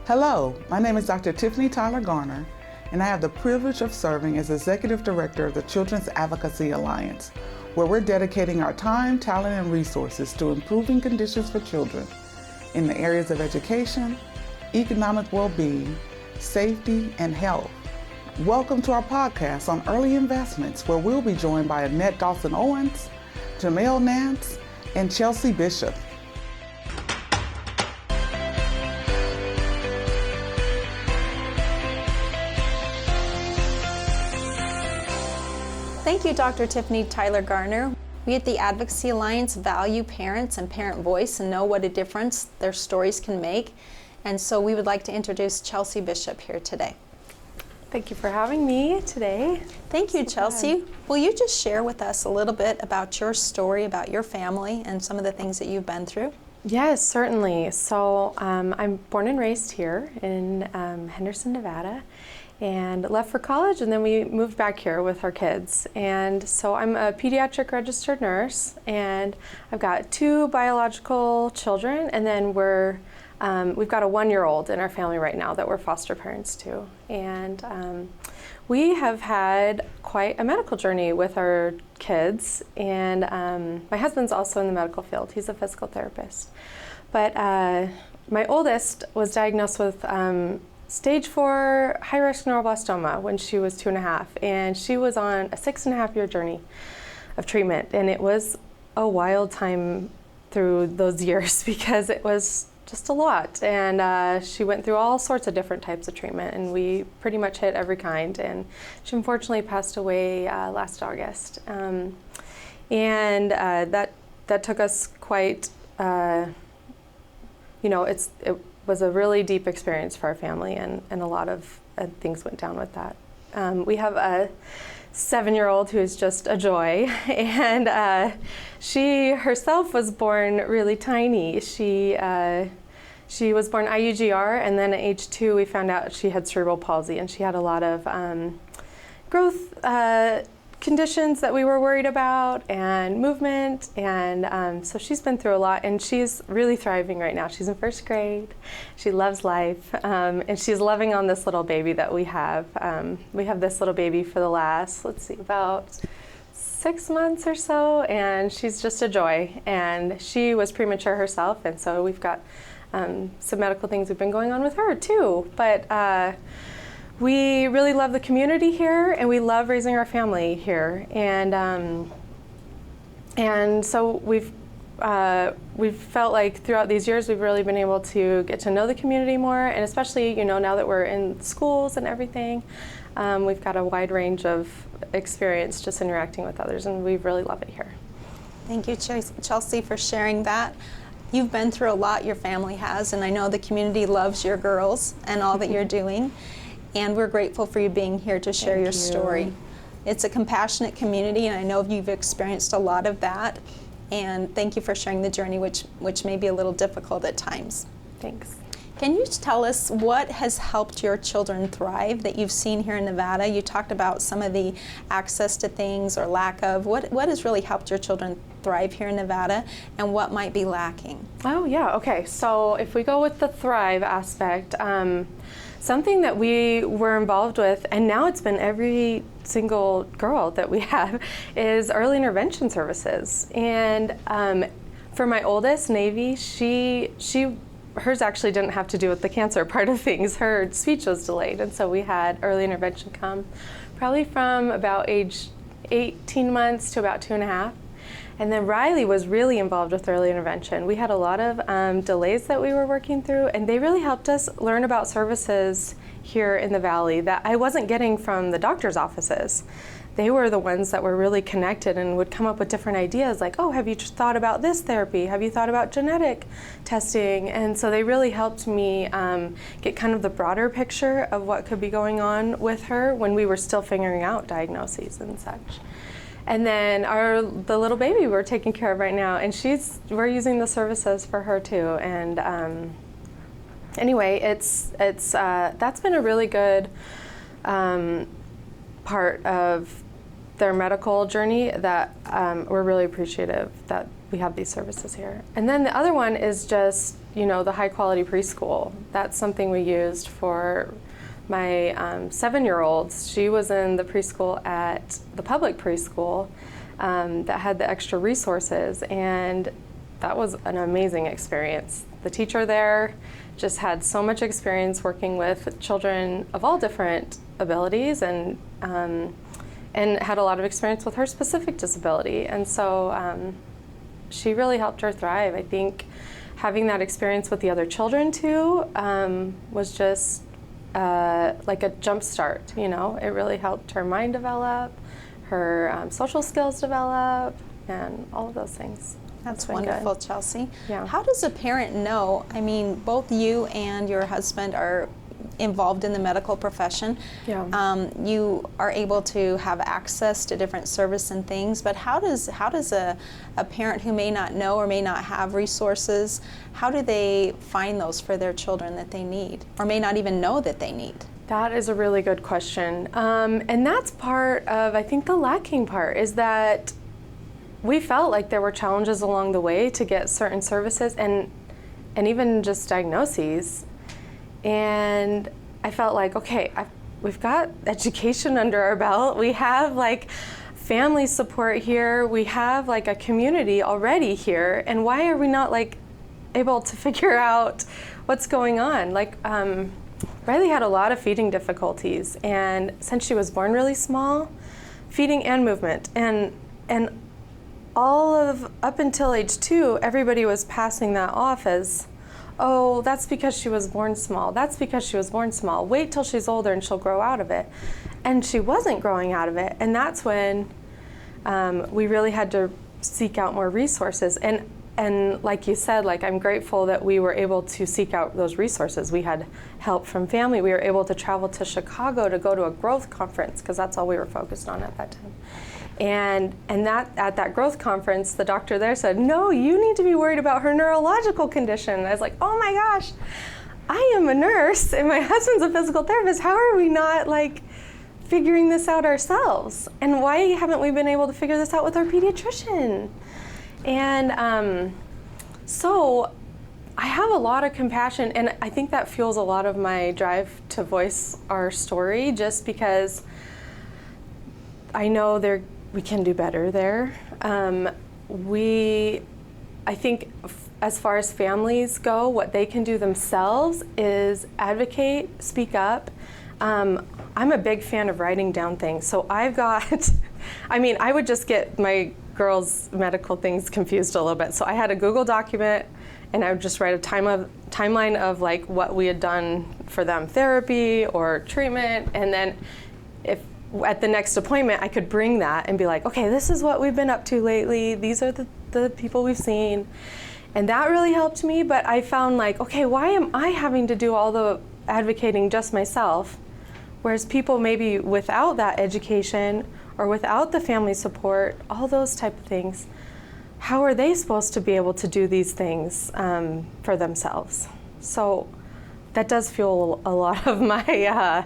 Hello, my name is Dr. Tiffany Tyler Garner, and I have the privilege of serving as Executive Director of the Children's Advocacy Alliance, where we're dedicating our time, talent, and resources to improving conditions for children in the areas of education, economic well-being, safety, and health. Welcome to our podcast on early investments, where we'll be joined by Annette Dawson-Owens, Jamel Nance, and Chelsea Bishop. Thank you, Dr. Tiffany Tyler Garner. We at the Advocacy Alliance value parents and parent voice and know what a difference their stories can make. And so we would like to introduce Chelsea Bishop here today. Thank you for having me today. Thank you, Chelsea. Will you just share with us a little bit about your story, about your family, and some of the things that you've been through? Yes, certainly. So I'm born and raised here in Henderson, Nevada, and left for college, and then we moved back here with our kids. And so I'm a pediatric registered nurse, and I've got 2 biological children, and then we've got a 1-year-old in our family right now that we're foster parents to. And we have had quite a medical journey with our kids, and my husband's also in the medical field. He's a physical therapist. But my oldest was diagnosed with stage 4 high-risk neuroblastoma when she was 2.5, and she was on a 6.5-year journey of treatment, and it was a wild time through those years because it was just a lot, and she went through all sorts of different types of treatment, and we pretty much hit every kind, and she unfortunately passed away last August, and that took us quite, it was a really deep experience for our family, and a lot of things went down with that. We have a 7-year-old who is just a joy, and she herself was born really tiny. She was born IUGR, and then at age 2 we found out she had cerebral palsy, and she had a lot of growth conditions that we were worried about, and movement, and so she's been through a lot, and she's really thriving right now. She's in 1st grade. She loves life, and she's loving on this little baby that we have. We have this little baby for the last, about 6 months or so, and she's just a joy, and she was premature herself, and so we've got some medical things have been going on with her too, but we really love the community here, and we love raising our family here, and so we've felt like throughout these years we've really been able to get to know the community more, and especially now that we're in schools and everything, we've got a wide range of experience just interacting with others, and we really love it here. Thank you, Chelsea, for sharing that. You've been through a lot, your family has, and I know the community loves your girls and all that you're doing. And we're grateful for you being here to share your story. It's a compassionate community, and I know you've experienced a lot of that. And thank you for sharing the journey, which may be a little difficult at times. Thanks. Can you tell us what has helped your children thrive that you've seen here in Nevada? You talked about some of the access to things or lack of. What has really helped your children thrive here in Nevada, and what might be lacking? Oh yeah, okay. So if we go with the thrive aspect, something that we were involved with, and now it's been every single girl that we have, is early intervention services. And for my oldest, Navy, hers actually didn't have to do with the cancer part of things. Her speech was delayed, and so we had early intervention come probably from about age 18 months to about 2.5. And then Riley was really involved with early intervention. We had a lot of delays that we were working through, and they really helped us learn about services here in the Valley that I wasn't getting from the doctor's offices. They were the ones that were really connected and would come up with different ideas like, oh, have you thought about this therapy? Have you thought about genetic testing? And so they really helped me get kind of the broader picture of what could be going on with her when we were still figuring out diagnoses and such. And then the little baby we're taking care of right now, and we're using the services for her too. And anyway, that's been a really good part of their medical journey that we're really appreciative that we have these services here. And then the other one is just the high quality preschool. That's something we used for my 7-year-olds. She was in the preschool at the public preschool that had the extra resources, and that was an amazing experience. The teacher there just had so much experience working with children of all different abilities, and had a lot of experience with her specific disability. And so she really helped her thrive. I think having that experience with the other children too was just like a jump start. It really helped her mind develop, her social skills develop, and all of those things. That's wonderful, good. Chelsea. Yeah. How does a parent know? I mean, both you and your husband are involved in the medical profession. Yeah. You are able to have access to different service and things, but how does a parent who may not know or may not have resources, how do they find those for their children that they need, or may not even know that they need? That is a really good question. And that's part of, I think, the lacking part is that we felt like there were challenges along the way to get certain services and even just diagnoses. And I felt like, okay, we've got education under our belt. We have like family support here. We have like a community already here. And why are we not like able to figure out what's going on? Like Riley had a lot of feeding difficulties. And since she was born really small, feeding and movement. And all of up until age 2, everybody was passing that off as, oh, that's because she was born small. That's because she was born small. Wait till she's older and she'll grow out of it. And she wasn't growing out of it. And that's when we really had to seek out more resources. And like you said, like I'm grateful that we were able to seek out those resources. We had help from family. We were able to travel to Chicago to go to a growth conference because that's all we were focused on at that time. And that at that growth conference, the doctor there said, no, you need to be worried about her neurological condition. And I was like, oh my gosh, I am a nurse and my husband's a physical therapist. How are we not like figuring this out ourselves? And why haven't we been able to figure this out with our pediatrician? And so I have a lot of compassion, and I think that fuels a lot of my drive to voice our story, just because I know we can do better there. I think as far as families go, what they can do themselves is advocate, speak up. I'm a big fan of writing down things. So I've got, I would just get my girls' medical things confused a little bit. So I had a Google document, and I would just write a timeline of like what we had done for them, therapy or treatment, and then if at the next appointment I could bring that and be like, okay, this is what we've been up to lately. These are the people we've seen. And that really helped me, but I found like, okay, why am I having to do all the advocating just myself? Whereas people maybe without that education or without the family support, all those type of things, how are they supposed to be able to do these things for themselves? So that does fuel a lot of my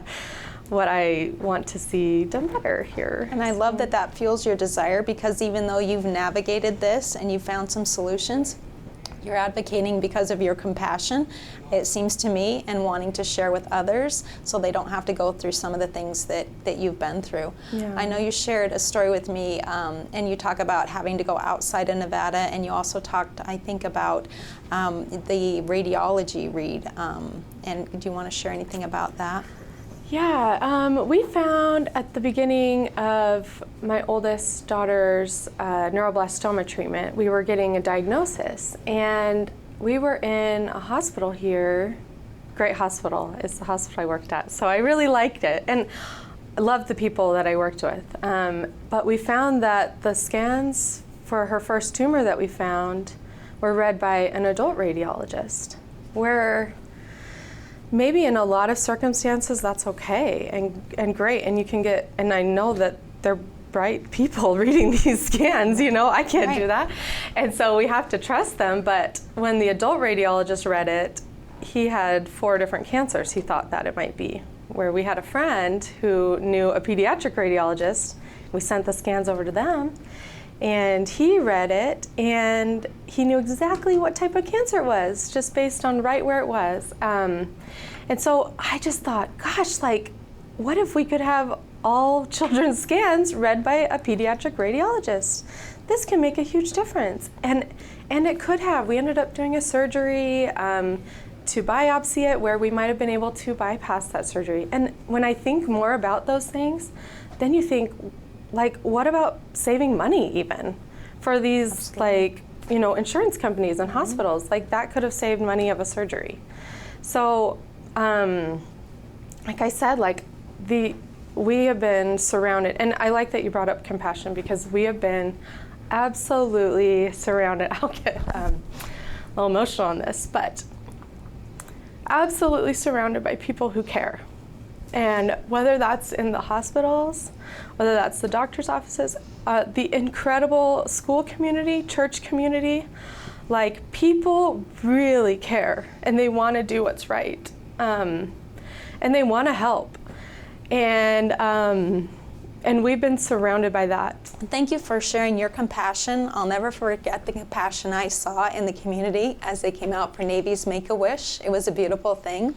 what I want to see done better here. And I love that fuels your desire, because even though you've navigated this and you've found some solutions, you're advocating because of your compassion, it seems to me, and wanting to share with others so they don't have to go through some of the things that you've been through. Yeah. I know you shared a story with me, and you talk about having to go outside of Nevada, and you also talked, I think, about the radiology read. And do you want to share anything about that? Yeah, we found at the beginning of my oldest daughter's neuroblastoma treatment, we were getting a diagnosis, and we were in a hospital here. Great hospital is the hospital I worked at, so I really liked it, and I loved the people that I worked with. But we found that the scans for her first tumor that we found were read by an adult radiologist, where maybe in a lot of circumstances that's okay and great, and you can get, and I know that they're bright people reading these scans, I can't do that. And so we have to trust them, but when the adult radiologist read it, he had 4 different cancers he thought that it might be. Where we had a friend who knew a pediatric radiologist, we sent the scans over to them, And he read it, and he knew exactly what type of cancer it was, just based on right where it was. And so I just thought, gosh, like, what if we could have all children's scans read by a pediatric radiologist? This can make a huge difference. And it could have. We ended up doing a surgery to biopsy it, where we might have been able to bypass that surgery. And when I think more about those things, then you think, like, what about saving money even for these, like, you know, insurance companies and hospitals? Like, that could have saved money of a surgery. So, like I said, like, we have been surrounded, and I like that you brought up compassion, because we have been absolutely surrounded. I'll get a little emotional on this, but absolutely surrounded by people who care. And whether that's in the hospitals, whether that's the doctor's offices, the incredible school community, church community, like, people really care, and they want to do what's right, and they want to help. And we've been surrounded by that. Thank you for sharing your compassion. I'll never forget the compassion I saw in the community as they came out for Navy's Make-A-Wish. It was a beautiful thing.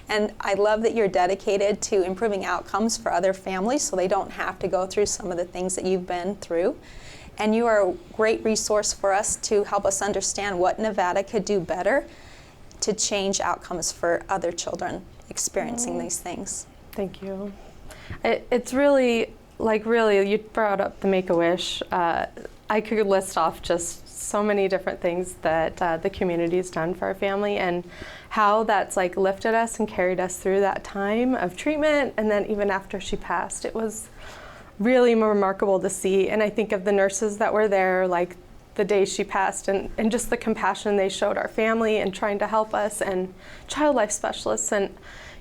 And I love that you're dedicated to improving outcomes for other families so they don't have to go through some of the things that you've been through. And you are a great resource for us to help us understand what Nevada could do better to change outcomes for other children experiencing these things. Thank you. It's really, like, really, you brought up the Make-A-Wish. I could list off just so many different things that the community's done for our family, and how that's, like, lifted us and carried us through that time of treatment, and then even after she passed. It was really remarkable to see. And I think of the nurses that were there, like, the day she passed, and just the compassion they showed our family and trying to help us, and child life specialists. And,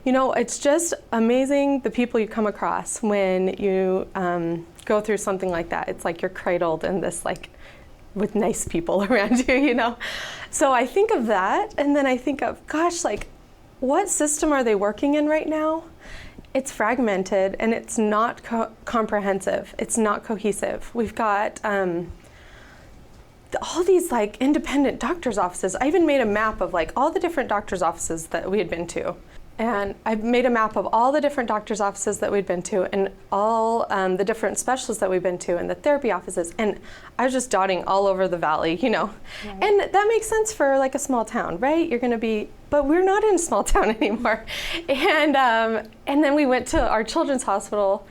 you know, it's just amazing the people you come across when you go through something like that. It's like you're cradled in this, like, with nice people around you, you know? So I think of that, and then I think of, gosh, like, what system are they working in right now? It's fragmented, and it's not comprehensive. It's not cohesive. We've got all these, like, independent doctor's offices. I even made a map of, like, all the different doctor's offices that we had been to. And I made a map of all the different doctor's offices that we'd been to, and all the different specialists that we've been to, and the therapy offices. And I was just dotting all over the valley, you know. Right. And that makes sense for, like, a small town, right? You're going to be, but we're not in a small town anymore. And then we went to our children's hospital.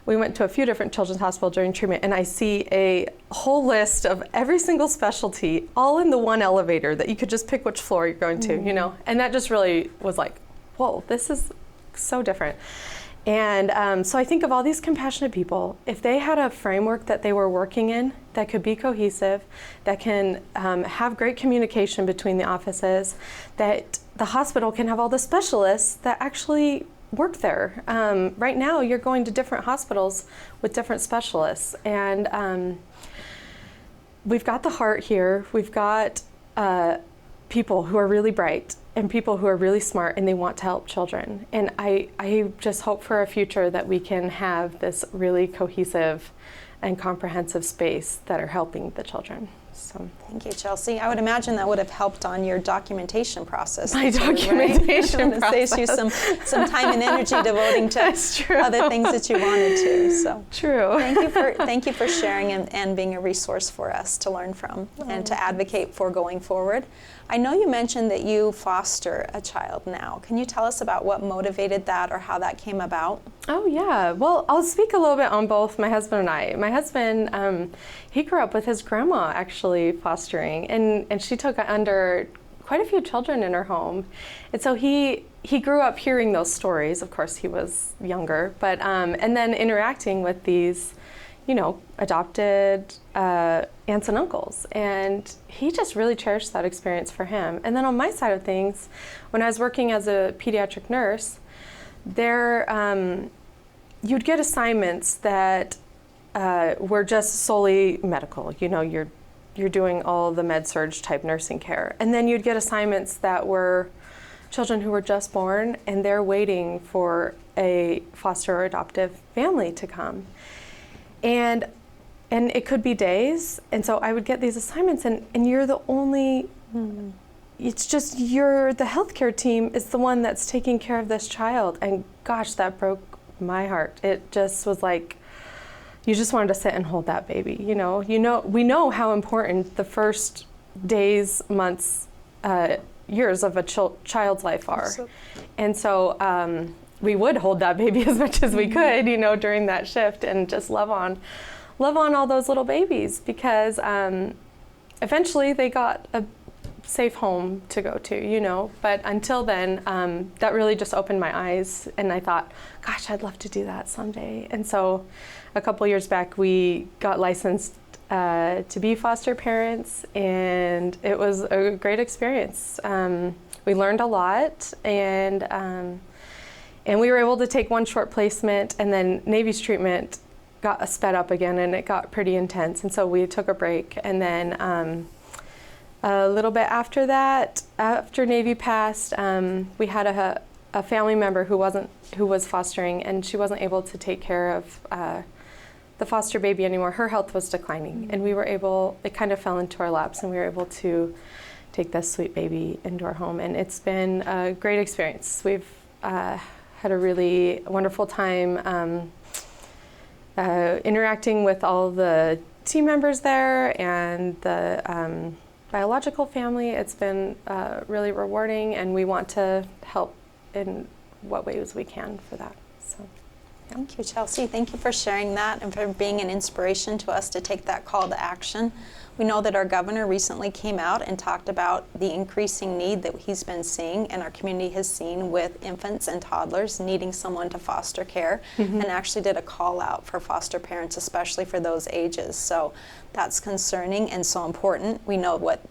We went to a few different children's hospitals during treatment, and I see a whole list of every single specialty all in the one elevator that you could just pick which floor you're going to, you know. And that just really was like, whoa, this is so different. And so I think of all these compassionate people, if they had a framework that they were working in that could be cohesive, that can have great communication between the offices, that the hospital can have all the specialists that actually work there. Right now, you're going to different hospitals with different specialists. And we've got the heart here. We've got people who are really bright, and people who are really smart, and they want to help children. And I just hope for a future that we can have this really cohesive and comprehensive space that are helping the children. So thank you, Chelsea. I would imagine that would have helped on your documentation process. My documentation process. Saves you some time and energy devoting to other things that you wanted to. So true. Thank you for sharing and being a resource for us to learn from and to advocate for going forward. I know you mentioned that you foster a child now. Can you tell us about what motivated that or how that came about? Oh yeah, well, I'll speak a little bit on both my husband and I. My husband, he grew up with his grandma actually fostering, and she took under quite a few children in her home. And so he grew up hearing those stories. Of course, he was younger, but and then interacting with these, you know, adopted aunts and uncles. And he just really cherished that experience for him. And then on my side of things, when I was working as a pediatric nurse, there you'd get assignments that were just solely medical. You know, you're doing all the med-surg type nursing care. And then you'd get assignments that were children who were just born, and they're waiting for a foster or adoptive family to come. And and it could be days. And so I would get these assignments, and you're the only, it's just the healthcare team is the one that's taking care of this child. And gosh, that broke my heart. It just was like, you just wanted to sit and hold that baby. We know how important the first days, months, years of a child's life are. And so we would hold that baby as much as we could, during that shift, and just love on all those little babies, because eventually they got a safe home to go to, but until then, that really just opened my eyes, and I thought, gosh, I'd love to do that someday. And so a couple years back, we got licensed to be foster parents, and it was a great experience. We learned a lot, and we were able to take one short placement, and then Navy's treatment got sped up again, and it got pretty intense, and so we took a break. And then a little bit after that, after Navy passed, we had a family member who was fostering, and she wasn't able to take care of the foster baby anymore. Her health was declining, and it kind of fell into our laps, and we were able to take this sweet baby into our home, and it's been a great experience. We've had a really wonderful time interacting with all the team members there and the biological family. It's been really rewarding, and we want to help in what ways we can for that. So. Thank you, Chelsea. Thank you for sharing that and for being an inspiration to us to take that call to action. We know that our governor recently came out and talked about the increasing need that he's been seeing and our community has seen with infants and toddlers needing someone to foster care, and actually did a call out for foster parents, especially for those ages. So that's concerning and so important. We know what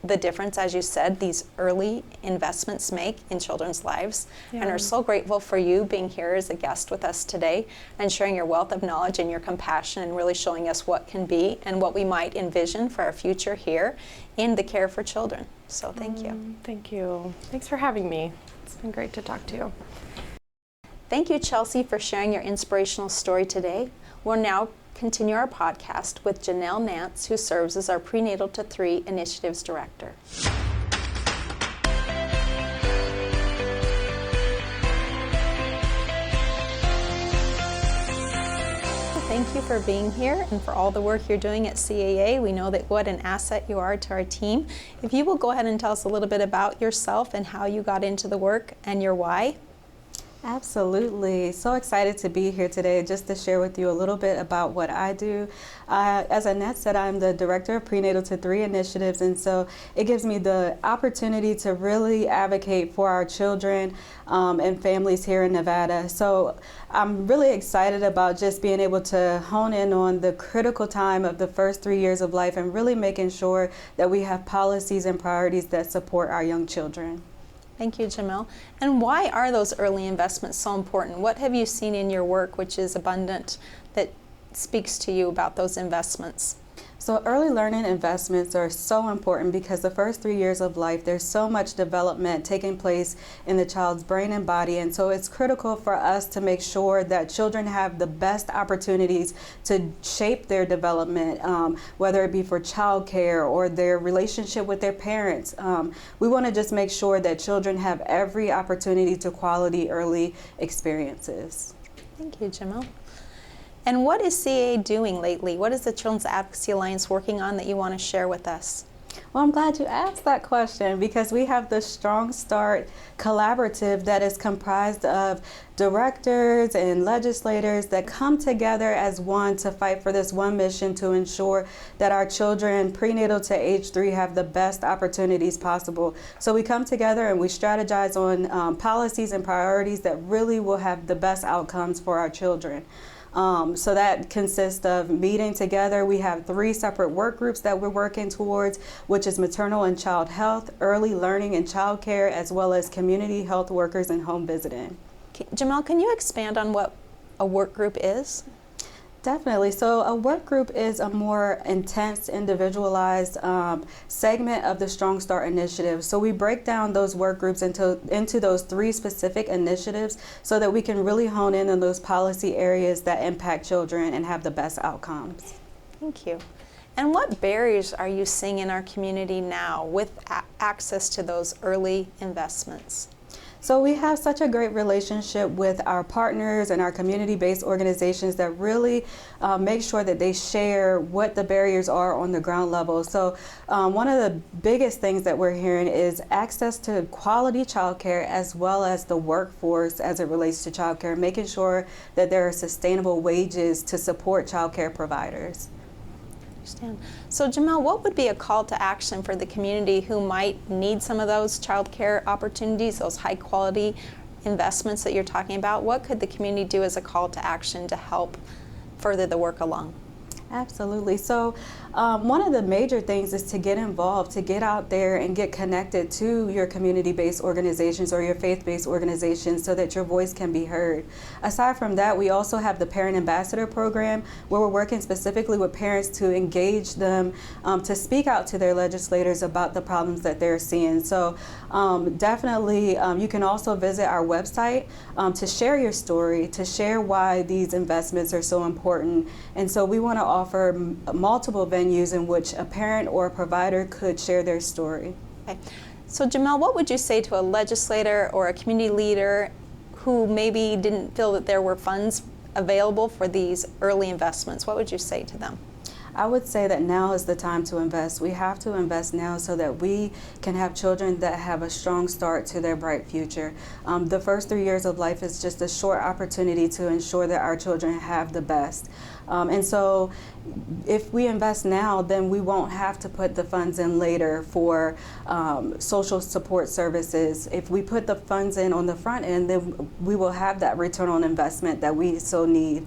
the difference, as you said, these early investments make in children's lives, and are so grateful for you being here as a guest with us today and sharing your wealth of knowledge and your compassion, and really showing us what can be and what we might envision for our future here in the care for children. So thank you. Thank you. Thanks for having me. It's been great to talk to you. Thank you, Chelsea, for sharing your inspirational story today. We'll now continue our podcast with Janelle Nance, who serves as our Prenatal to 3 Initiatives Director. Thank you for being here and for all the work you're doing at CAA. We know that what an asset you are to our team. If you will go ahead and tell us a little bit about yourself and how you got into the work and your why. Absolutely. So excited to be here today just to share with you a little bit about what I do. As Annette said, I'm the Director of Prenatal to 3 Initiatives, and so it gives me the opportunity to really advocate for our children and families here in Nevada. So I'm really excited about just being able to hone in on the critical time of the first 3 years of life and really making sure that we have policies and priorities that support our young children. Thank you, Jamel. And why are those early investments so important? What have you seen in your work which is abundant that speaks to you about those investments? So early learning investments are so important because the first 3 years of life, there's so much development taking place in the child's brain and body. And so it's critical for us to make sure that children have the best opportunities to shape their development, whether it be for childcare or their relationship with their parents. We want to just make sure that children have every opportunity to quality early experiences. Thank you, Jamel. And what is CAA doing lately? What is the Children's Advocacy Alliance working on that you want to share with us? Well, I'm glad you asked that question because we have the Strong Start Collaborative that is comprised of directors and legislators that come together as one to fight for this one mission to ensure that our children prenatal to age 3 have the best opportunities possible. So we come together and we strategize on policies and priorities that really will have the best outcomes for our children. So that consists of meeting together. We have 3 separate work groups that we're working towards, which is maternal and child health, early learning and child care, as well as community health workers and home visiting. Jamel, can you expand on what a work group is? Definitely. So a work group is a more intense, individualized segment of the Strong Start Initiative. So we break down those work groups into those 3 specific initiatives so that we can really hone in on those policy areas that impact children and have the best outcomes. Thank you. And what barriers are you seeing in our community now with access to those early investments? So we have such a great relationship with our partners and our community-based organizations that really make sure that they share what the barriers are on the ground level. So one of the biggest things that we're hearing is access to quality childcare as well as the workforce as it relates to childcare, making sure that there are sustainable wages to support childcare providers. Understand. So Jamel, what would be a call to action for the community who might need some of those child care opportunities, those high quality investments that you're talking about? What could the community do as a call to action to help further the work along? Absolutely. So one of the major things is to get involved, to get out there and get connected to your community-based organizations or your faith-based organizations so that your voice can be heard. Aside from that, we also have the Parent Ambassador Program where we're working specifically with parents to engage them to speak out to their legislators about the problems that they're seeing. So definitely you can also visit our website to share your story, to share why these investments are so important. And so we want to offer multiple venues in which a parent or a provider could share their story. Okay. So Jamel, what would you say to a legislator or a community leader who maybe didn't feel that there were funds available for these early investments? What would you say to them? I would say that now is the time to invest. We have to invest now so that we can have children that have a strong start to their bright future. The first 3 years of life is just a short opportunity to ensure that our children have the best. And so if we invest now, then we won't have to put the funds in later for social support services. If we put the funds in on the front end, then we will have that return on investment that we so need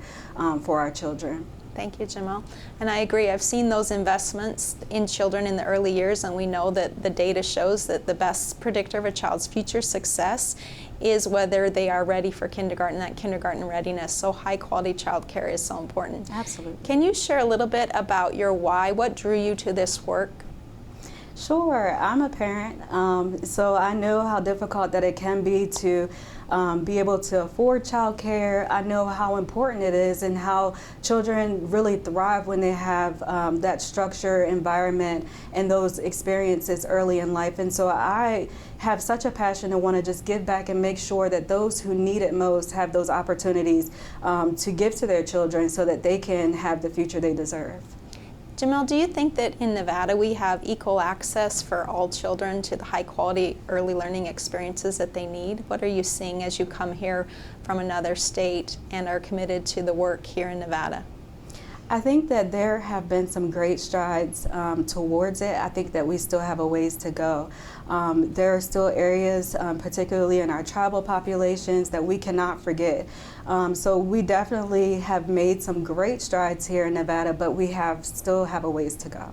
for our children. Thank you, Jamel. And I agree. I've seen those investments in children in the early years, and we know that the data shows that the best predictor of a child's future success is whether they are ready for kindergarten, that kindergarten readiness. So high quality child care is so important. Absolutely. Can you share a little bit about your why? What drew you to this work? Sure. I'm a parent, so I know how difficult that it can be to be able to afford childcare. I know how important it is and how children really thrive when they have that structure, environment, and those experiences early in life. And so I have such a passion to want to just give back and make sure that those who need it most have those opportunities to give to their children so that they can have the future they deserve. Jamel, do you think that in Nevada we have equal access for all children to the high quality early learning experiences that they need? What are you seeing as you come here from another state and are committed to the work here in Nevada? I think that there have been some great strides towards it. I think that we still have a ways to go. There are still areas, particularly in our tribal populations, that we cannot forget. So we definitely have made some great strides here in Nevada, but we still have a ways to go.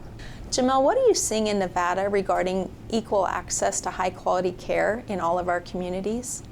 Jamel, what are you seeing in Nevada regarding equal access to high quality care in all of our communities?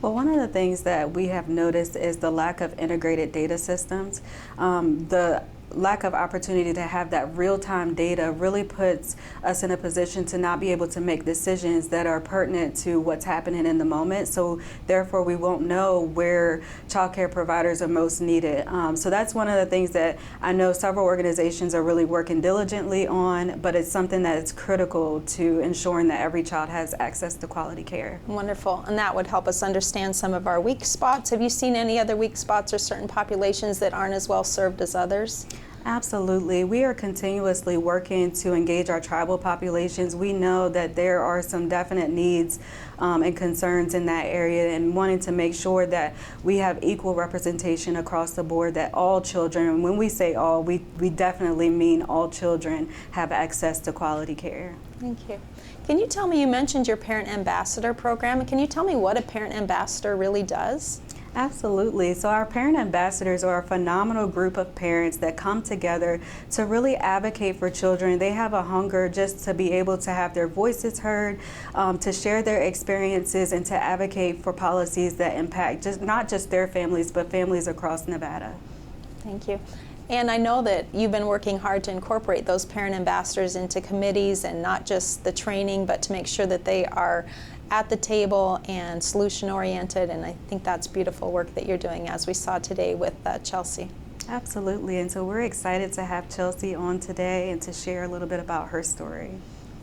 Well, one of the things that we have noticed is the lack of integrated data systems. The lack of opportunity to have that real-time data really puts us in a position to not be able to make decisions that are pertinent to what's happening in the moment. So therefore we won't know where child care providers are most needed. So that's one of the things that I know several organizations are really working diligently on, but it's something that is critical to ensuring that every child has access to quality care. Wonderful, and that would help us understand some of our weak spots. Have you seen any other weak spots or certain populations that aren't as well served as others? Absolutely. We are continuously working to engage our tribal populations. We know that there are some definite needs and concerns in that area, and wanting to make sure that we have equal representation across the board, that all children, and when we say all, we definitely mean all children, have access to quality care. Thank you. Can you tell me, you mentioned your Parent Ambassador program. Can you tell me what a Parent Ambassador really does? Absolutely. So our parent ambassadors are a phenomenal group of parents that come together to really advocate for children. They have a hunger just to be able to have their voices heard, to share their experiences, and to advocate for policies that impact not just their families, but families across Nevada. Thank you. And I know that you've been working hard to incorporate those parent ambassadors into committees, and not just the training, but to make sure that they are at the table and solution oriented, and I think that's beautiful work that you're doing, as we saw today with Chelsea. Absolutely. And so we're excited to have Chelsea on today and to share a little bit about her story.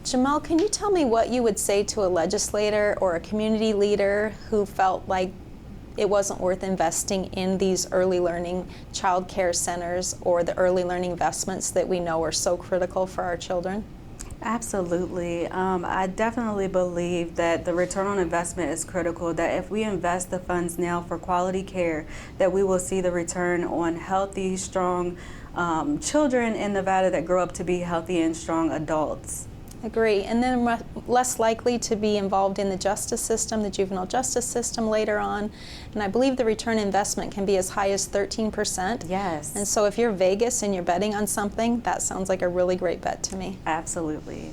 Jamel, can you tell me what you would say to a legislator or a community leader who felt like it wasn't worth investing in these early learning child care centers or the early learning investments that we know are so critical for our children? Absolutely. I definitely believe that the return on investment is critical, that if we invest the funds now for quality care, that we will see the return on healthy, strong children in Nevada that grow up to be healthy and strong adults. Agree. And then less likely to be involved in the justice system, the juvenile justice system later on. And I believe the return investment can be as high as 13%. Yes. And so if you're Vegas and you're betting on something, that sounds like a really great bet to me. Absolutely.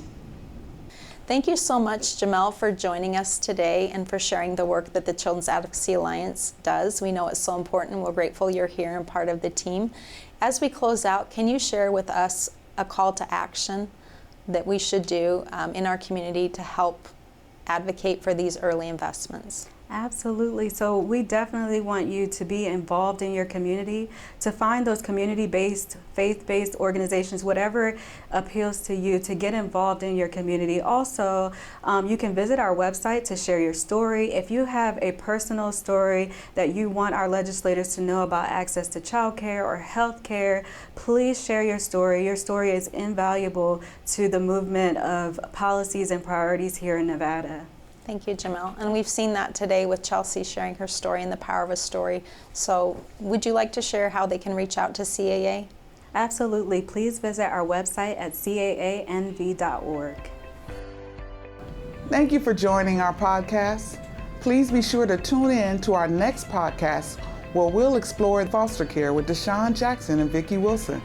Thank you so much, Jamel, for joining us today and for sharing the work that the Children's Advocacy Alliance does. We know it's so important. We're grateful you're here and part of the team. As we close out, can you share with us a call to action that we should do in our community to help advocate for these early investments? Absolutely. So we definitely want you to be involved in your community, to find those community-based, faith-based organizations, whatever appeals to you, to get involved in your community. Also, you can visit our website to share your story. If you have a personal story that you want our legislators to know about access to child care or health care, please share your story. Your story is invaluable to the movement of policies and priorities here in Nevada. Thank you, Jamel. And we've seen that today with Chelsea sharing her story and the power of a story. So would you like to share how they can reach out to CAA? Absolutely. Please visit our website at caanv.org. Thank you for joining our podcast. Please be sure to tune in to our next podcast where we'll explore foster care with Deshaun Jackson and Vicki Wilson.